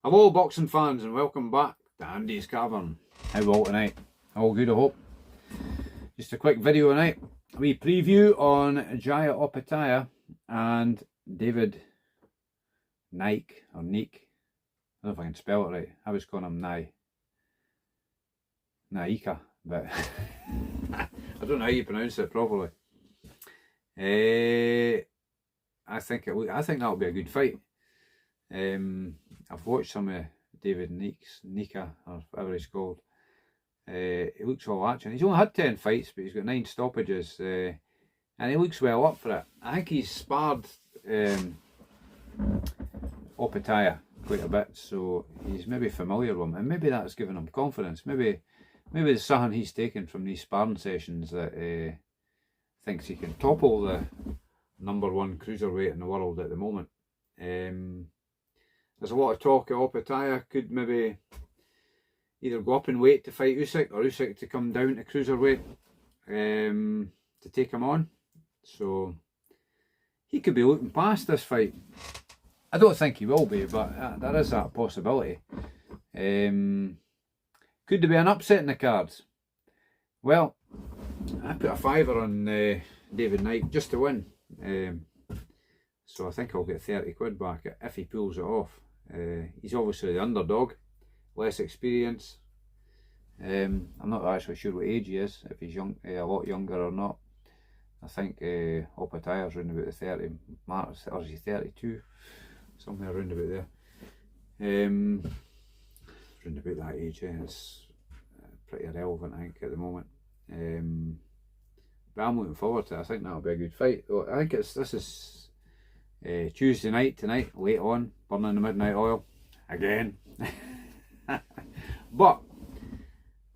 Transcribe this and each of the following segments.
Hello boxing fans and welcome back to Andy's Cavern. How all tonight? All good I hope. Just a quick video tonight. A wee preview on Jaya Opetaia and David Nyika or Nyika. I don't know if I can spell it right. I was calling him Nyika, but I don't know how you pronounce it properly. I think that'll be a good fight. I've watched some of David Nyika, or whatever he's called. He looks all action. He's only had 10 fights, but he's got 9 stoppages, and he looks well up for it. I think he's sparred Opetaia quite a bit, so he's maybe familiar with him, and maybe that's given him confidence. Maybe there's something he's taken from these sparring sessions that thinks he can topple the #1 cruiserweight in the world at the moment. There's a lot of talk of Opetaia could maybe either go up in weight to fight Usyk, or Usyk to come down to cruiserweight to take him on. So he could be looking past this fight. I don't think he will be, but there is that possibility. Could there be an upset in the cards? Well, I put a fiver on David Knight just to win. So I think I'll get 30 quid back if he pulls it off. He's obviously the underdog, less experience. I'm not actually sure what age he is, if he's young, a lot younger or not. I think Opetaia's around about the 30 mark, or is he 32? Somewhere around about there. Around about that age, it's pretty irrelevant, I think, at the moment. But I'm looking forward to it. I think that'll be a good fight. I think this is Tuesday night tonight, late on, burning the midnight oil again. But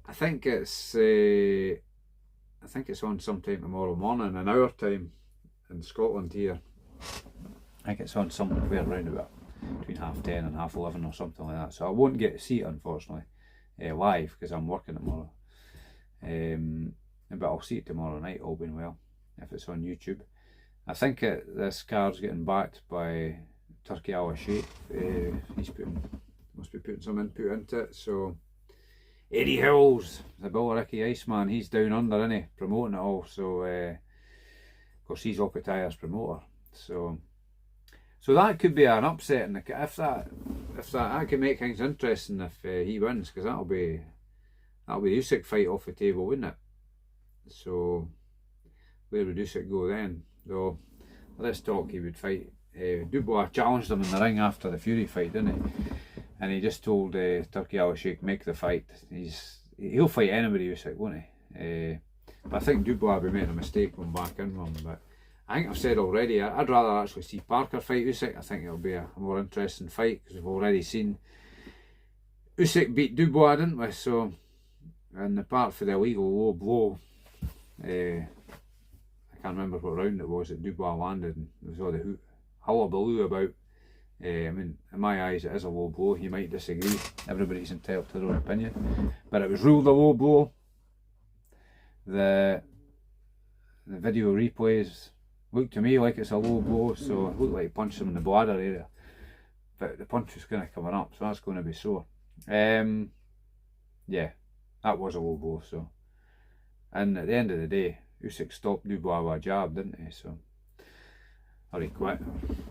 I think it's on sometime tomorrow morning, an hour time in Scotland here. I think it's on somewhere around about between 10:30 and 11:30 or something like that. So I won't get to see it, unfortunately, live, because I'm working tomorrow. But I'll see it tomorrow night, all being well, if it's on YouTube. I think this card's getting backed by Turkey Al Sheikh. Must be putting some input into it. So Eddie Hills, the Billericay Iceman, he's down under, isn't he, promoting it all. So of course he's Opetaia's promoter. So that could be an upset, and if that could make things interesting if he wins, because that'll be the Usyk fight off the table, wouldn't it? So where would Usyk go then? Though let's talk, he would fight Dubois. Challenged him in the ring after the Fury fight, didn't he? And he just told Turkey Al Sheikh, make the fight. He'll fight anybody, Usyk, won't he? But I think Dubois will be making a mistake going back in with him. But I think I've said already, I'd rather actually see Parker fight Usyk. I think it'll be a more interesting fight, because we've already seen Usyk beat Dubois, didn't we? So, and apart from the illegal low blow, I can't remember what round it was that Dubois landed, and there was all the hullabaloo about. I mean, in my eyes, it is a low blow. You might disagree. Everybody's entitled to their own opinion, but it was ruled a low blow. The video replays looked to me like it's a low blow, so it looked like he punched him in the bladder area, but the punch was kind of coming up, so that's going to be sore. Yeah, that was a low blow. So, and at the end of the day, Usyk stopped Dubois with a jab, didn't he? So, or he quit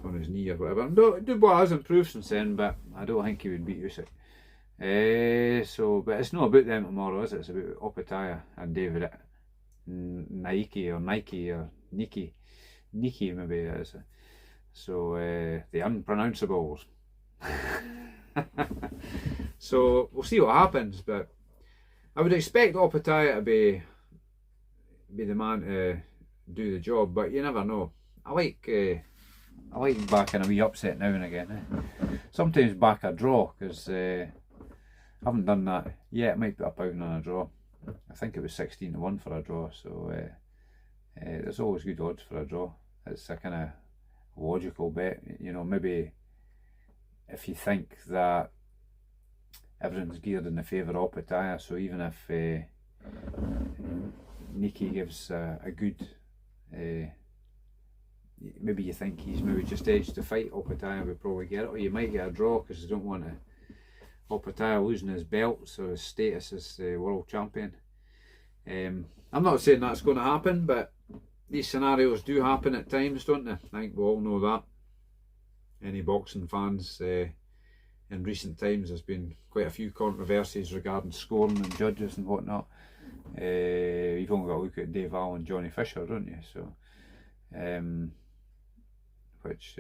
on his knee or whatever. No, Dubois has improved since then, but I don't think he would beat Usyk. But it's not about them tomorrow, is it? It's about Opetaia and David Nyika, or Nike, or Niki maybe it is. So the unpronounceables. So we'll see what happens, but I would expect Opetaia to be the man to do the job, but you never know. I like backing a wee upset now and again. Sometimes back a draw, because I haven't done that yet. I might put a pound on a draw. I think it was 16-1 for a draw, so there's always good odds for a draw. It's a kind of logical bet, you know. Maybe if you think that everything's geared in the favour of Opetaia, so even if Nyika gives a good maybe you think he's maybe just edged the fight, Opetaia would probably get it, or you might get a draw, because they don't want to Opetaia losing his belt, so his status as world champion. I'm not saying that's going to happen, but these scenarios do happen at times, don't they? I think we all know that. Any boxing fans, in recent times there's been quite a few controversies regarding scoring and judges and whatnot. You've only got to look at Dave Allen and Johnny Fisher, don't you? So, which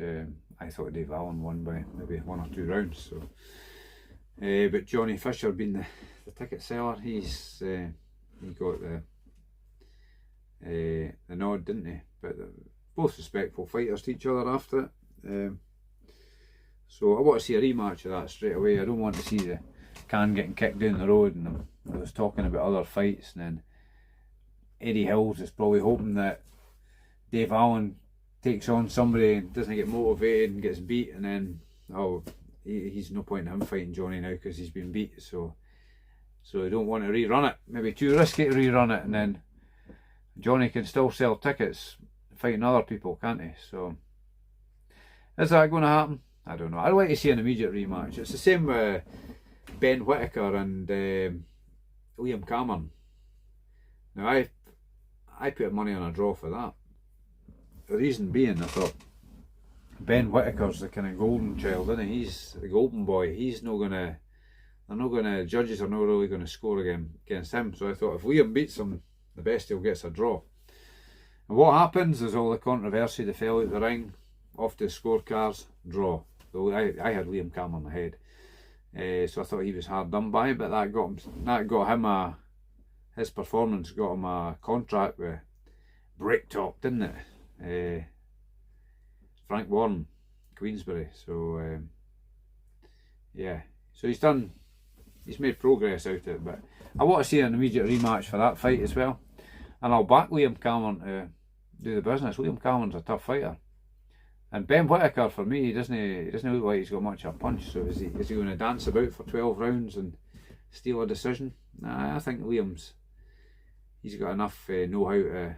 I thought Dave Allen won by maybe 1 or 2 rounds. So, but Johnny Fisher being the ticket seller, he got the nod, didn't he? But both respectful fighters to each other after it. So I want to see a rematch of that straight away. I don't want to see the can getting kicked down the road. And I was talking about other fights, and then Eddie Hills is probably hoping that Dave Allen takes on somebody and doesn't get motivated and gets beat, and then he's no point in him fighting Johnny now because he's been beat. So they don't want to rerun it. Maybe too risky to rerun it, and then Johnny can still sell tickets fighting other people, can't he? So is that going to happen? I don't know. I'd like to see an immediate rematch. It's the same with Ben Whittaker and Liam Cameron. Now I put money on a draw for that. The reason being, I thought Ben Whittaker's the kind of golden child, isn't he? He's the golden boy. He's not gonna. They're not gonna. Judges are not really gonna score against him. So I thought if Liam beats him, the best he'll get's a draw. And what happens is all the controversy. They fell out the ring, off the scorecards, draw. So I had Liam Cameron ahead. So I thought he was hard done by, but that got him his performance got him a contract with Bricktop, didn't it? Frank Warren, Queensbury. So yeah, so he's made progress out of it. But I want to see an immediate rematch for that fight as well, and I'll back Liam Cameron to do the business. Liam Cameron's a tough fighter. And Ben Whittaker, for me, he doesn't look like he's got much of a punch. So is he going to dance about for 12 rounds and steal a decision? Nah, I think he's got enough know-how to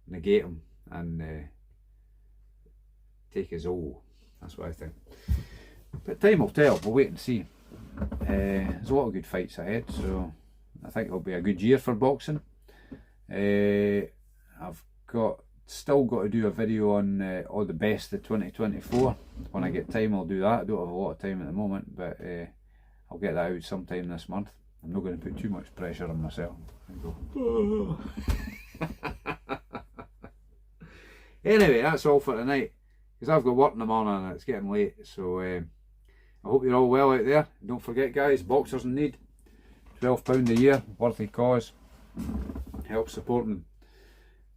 negate him and take his all. That's what I think. But time will tell. We'll wait and see. There's a lot of good fights ahead, so I think it'll be a good year for boxing. I've still got to do a video on all the best of 2024. When I get time, I'll do that. I don't have a lot of time at the moment, but I'll get that out sometime this month. I'm not going to put too much pressure on myself. Anyway, that's all for tonight, because I've got work in the morning and it's getting late. So I hope you're all well out there. Don't forget, guys, boxers in need. £12 a year, worthy cause. Help supporting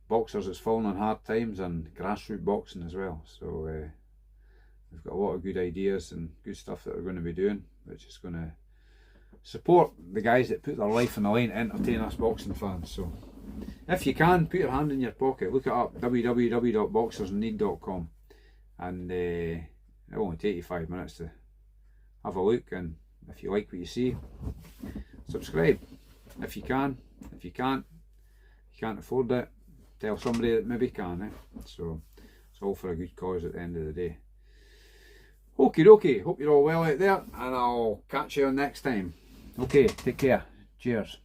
boxers that's fallen on hard times, and grassroots boxing as well. So we've got a lot of good ideas and good stuff that we're going to be doing, which is going to support the guys that put their life on the line to entertain us boxing fans. So if you can, put your hand in your pocket, look it up, www.boxersinneed.com, and it'll only take you 5 minutes to have a look, and if you like what you see, subscribe if you can. If you can't afford it, tell somebody that maybe can. So it's all for a good cause at the end of the day. Okie dokie, hope you're all well out there, and I'll catch you on next time. Okay, take care. Cheers.